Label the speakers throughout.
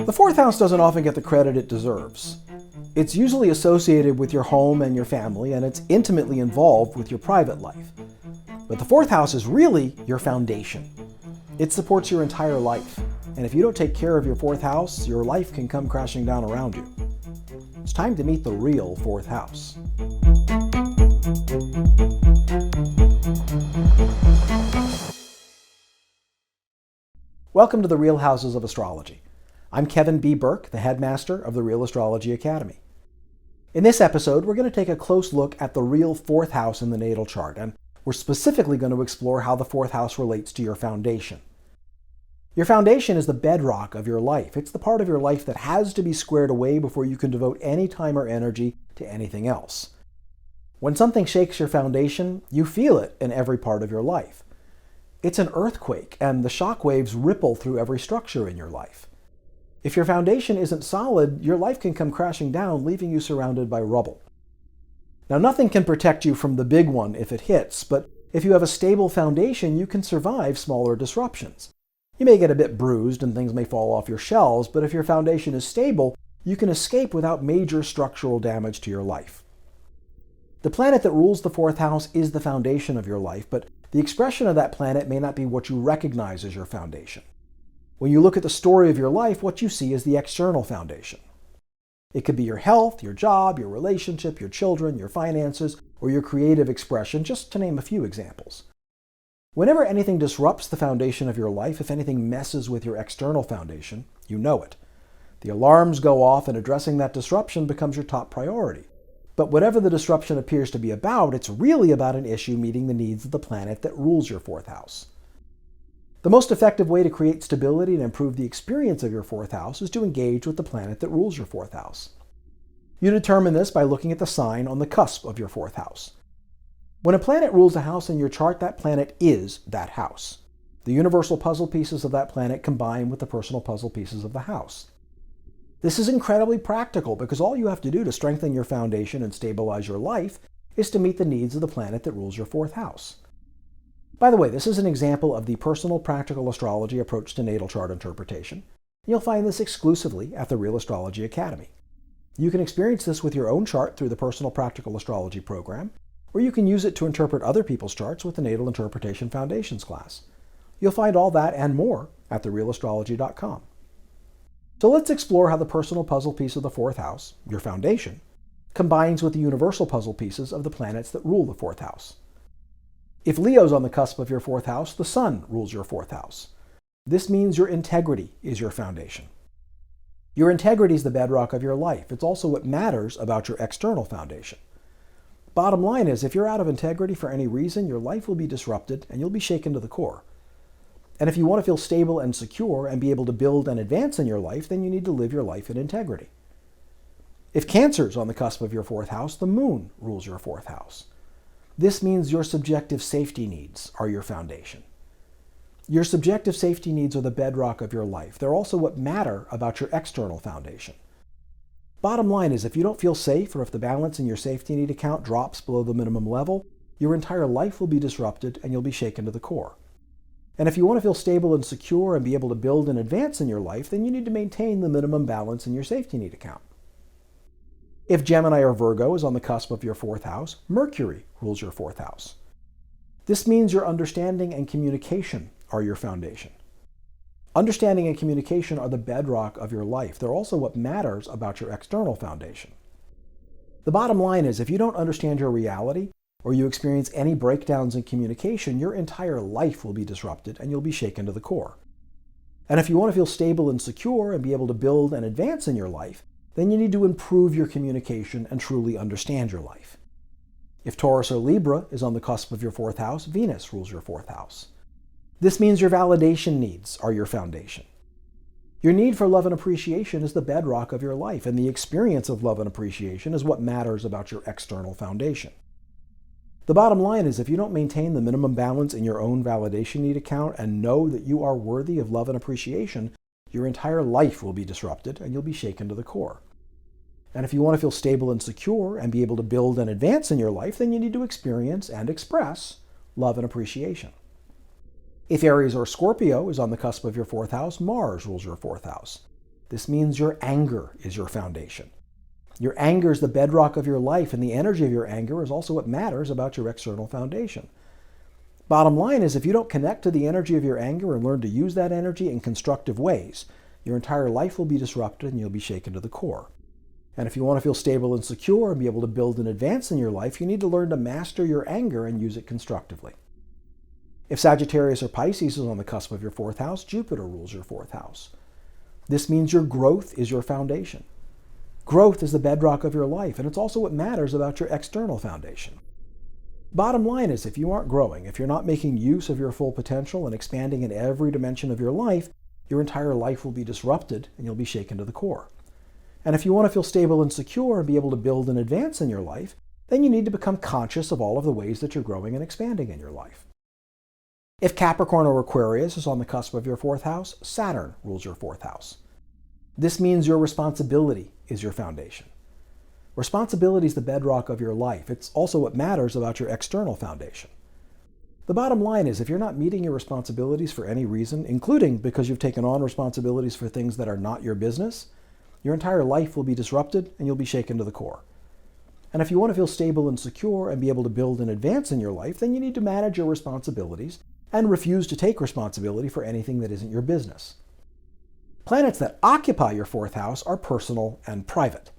Speaker 1: The fourth house doesn't often get the credit it deserves. It's usually associated with your home and your family, and it's intimately involved with your private life. But the fourth house is really your foundation. It supports your entire life, and if you don't take care of your fourth house, your life can come crashing down around you. It's time to meet the real fourth house. Welcome to the Real Houses of Astrology. I'm Kevin B. Burke, the headmaster of the Real Astrology Academy. In this episode, we're going to take a close look at the real fourth house in the natal chart, and we're specifically going to explore how the fourth house relates to your foundation. Your foundation is the bedrock of your life. It's the part of your life that has to be squared away before you can devote any time or energy to anything else. When something shakes your foundation, you feel it in every part of your life. It's an earthquake, and the shock waves ripple through every structure in your life. If your foundation isn't solid, your life can come crashing down, leaving you surrounded by rubble. Now, nothing can protect you from the big one if it hits, but if you have a stable foundation, you can survive smaller disruptions. You may get a bit bruised and things may fall off your shelves, but if your foundation is stable, you can escape without major structural damage to your life. The planet that rules the fourth house is the foundation of your life, but the expression of that planet may not be what you recognize as your foundation. When you look at the story of your life, what you see is the external foundation. It could be your health, your job, your relationship, your children, your finances, or your creative expression, just to name a few examples. Whenever anything disrupts the foundation of your life, if anything messes with your external foundation, you know it. The alarms go off and addressing that disruption becomes your top priority. But whatever the disruption appears to be about, it's really about an issue meeting the needs of the planet that rules your fourth house. The most effective way to create stability and improve the experience of your fourth house is to engage with the planet that rules your fourth house. You determine this by looking at the sign on the cusp of your fourth house. When a planet rules a house in your chart, that planet is that house. The universal puzzle pieces of that planet combine with the personal puzzle pieces of the house. This is incredibly practical because all you have to do to strengthen your foundation and stabilize your life is to meet the needs of the planet that rules your fourth house. By the way, this is an example of the personal practical astrology approach to natal chart interpretation. You'll find this exclusively at the Real Astrology Academy. You can experience this with your own chart through the Personal Practical Astrology program, or you can use it to interpret other people's charts with the Natal Interpretation Foundations class. You'll find all that and more at therealastrology.com. So let's explore how the personal puzzle piece of the fourth house, your foundation, combines with the universal puzzle pieces of the planets that rule the fourth house. If Leo's on the cusp of your fourth house, the sun rules your fourth house. This means your integrity is your foundation. Your integrity is the bedrock of your life. It's also what matters about your external foundation. Bottom line is, if you're out of integrity for any reason, your life will be disrupted and you'll be shaken to the core. And if you want to feel stable and secure and be able to build and advance in your life, then you need to live your life in integrity. If Cancer's on the cusp of your fourth house, the moon rules your fourth house. This means your subjective safety needs are your foundation. Your subjective safety needs are the bedrock of your life. They're also what matter about your external foundation. Bottom line is, if you don't feel safe or if the balance in your safety need account drops below the minimum level, your entire life will be disrupted and you'll be shaken to the core. And if you want to feel stable and secure and be able to build and advance in your life, then you need to maintain the minimum balance in your safety need account. If Gemini or Virgo is on the cusp of your fourth house, Mercury rules your fourth house. This means your understanding and communication are your foundation. Understanding and communication are the bedrock of your life. They're also what matters about your external foundation. The bottom line is, if you don't understand your reality, or you experience any breakdowns in communication, your entire life will be disrupted and you'll be shaken to the core. And if you want to feel stable and secure and be able to build and advance in your life, then you need to improve your communication and truly understand your life. If Taurus or Libra is on the cusp of your fourth house, Venus rules your fourth house. This means your validation needs are your foundation. Your need for love and appreciation is the bedrock of your life, and the experience of love and appreciation is what matters about your external foundation. The bottom line is, if you don't maintain the minimum balance in your own validation need account and know that you are worthy of love and appreciation, your entire life will be disrupted and you'll be shaken to the core. And if you want to feel stable and secure and be able to build and advance in your life, then you need to experience and express love and appreciation. If Aries or Scorpio is on the cusp of your fourth house, Mars rules your fourth house. This means your anger is your foundation. Your anger is the bedrock of your life, and the energy of your anger is also what matters about your external foundation. Bottom line is, if you don't connect to the energy of your anger and learn to use that energy in constructive ways, your entire life will be disrupted and you'll be shaken to the core. And if you want to feel stable and secure and be able to build and advance in your life, you need to learn to master your anger and use it constructively. If Sagittarius or Pisces is on the cusp of your fourth house, Jupiter rules your fourth house. This means your growth is your foundation. Growth is the bedrock of your life, and it's also what matters about your external foundation. Bottom line is, if you aren't growing, if you're not making use of your full potential and expanding in every dimension of your life, your entire life will be disrupted and you'll be shaken to the core. And if you want to feel stable and secure and be able to build and advance in your life, then you need to become conscious of all of the ways that you're growing and expanding in your life. If Capricorn or Aquarius is on the cusp of your fourth house, Saturn rules your fourth house. This means your responsibility is your foundation. Responsibility is the bedrock of your life. It's also what matters about your external foundation. The bottom line is, if you're not meeting your responsibilities for any reason, including because you've taken on responsibilities for things that are not your business, your entire life will be disrupted and you'll be shaken to the core. And if you want to feel stable and secure and be able to build and advance in your life, then you need to manage your responsibilities and refuse to take responsibility for anything that isn't your business. Planets that occupy your fourth house are personal and private.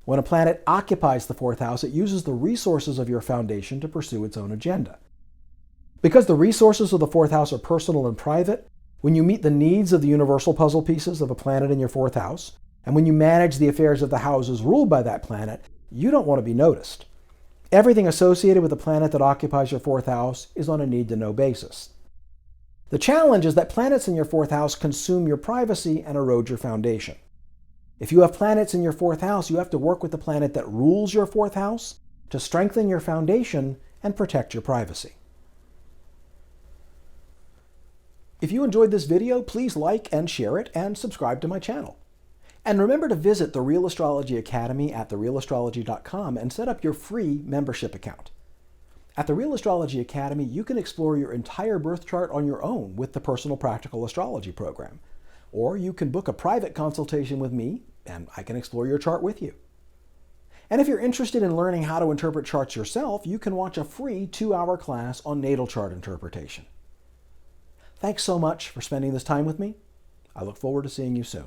Speaker 1: When a planet occupies the fourth house, it uses the resources of your foundation to pursue its own agenda. Because the resources of the fourth house are personal and private, when you meet the needs of the universal puzzle pieces of a planet in your fourth house, and when you manage the affairs of the houses ruled by that planet, you don't want to be noticed. Everything associated with the planet that occupies your fourth house is on a need-to-know basis. The challenge is that planets in your fourth house consume your privacy and erode your foundation. If you have planets in your fourth house, you have to work with the planet that rules your fourth house to strengthen your foundation and protect your privacy. If you enjoyed this video, please like and share it and subscribe to my channel. And remember to visit the Real Astrology Academy at therealastrology.com and set up your free membership account. At the Real Astrology Academy, you can explore your entire birth chart on your own with the Personal Practical Astrology program. Or you can book a private consultation with me, and I can explore your chart with you. And if you're interested in learning how to interpret charts yourself, you can watch a free 2-hour class on natal chart interpretation. Thanks so much for spending this time with me. I look forward to seeing you soon.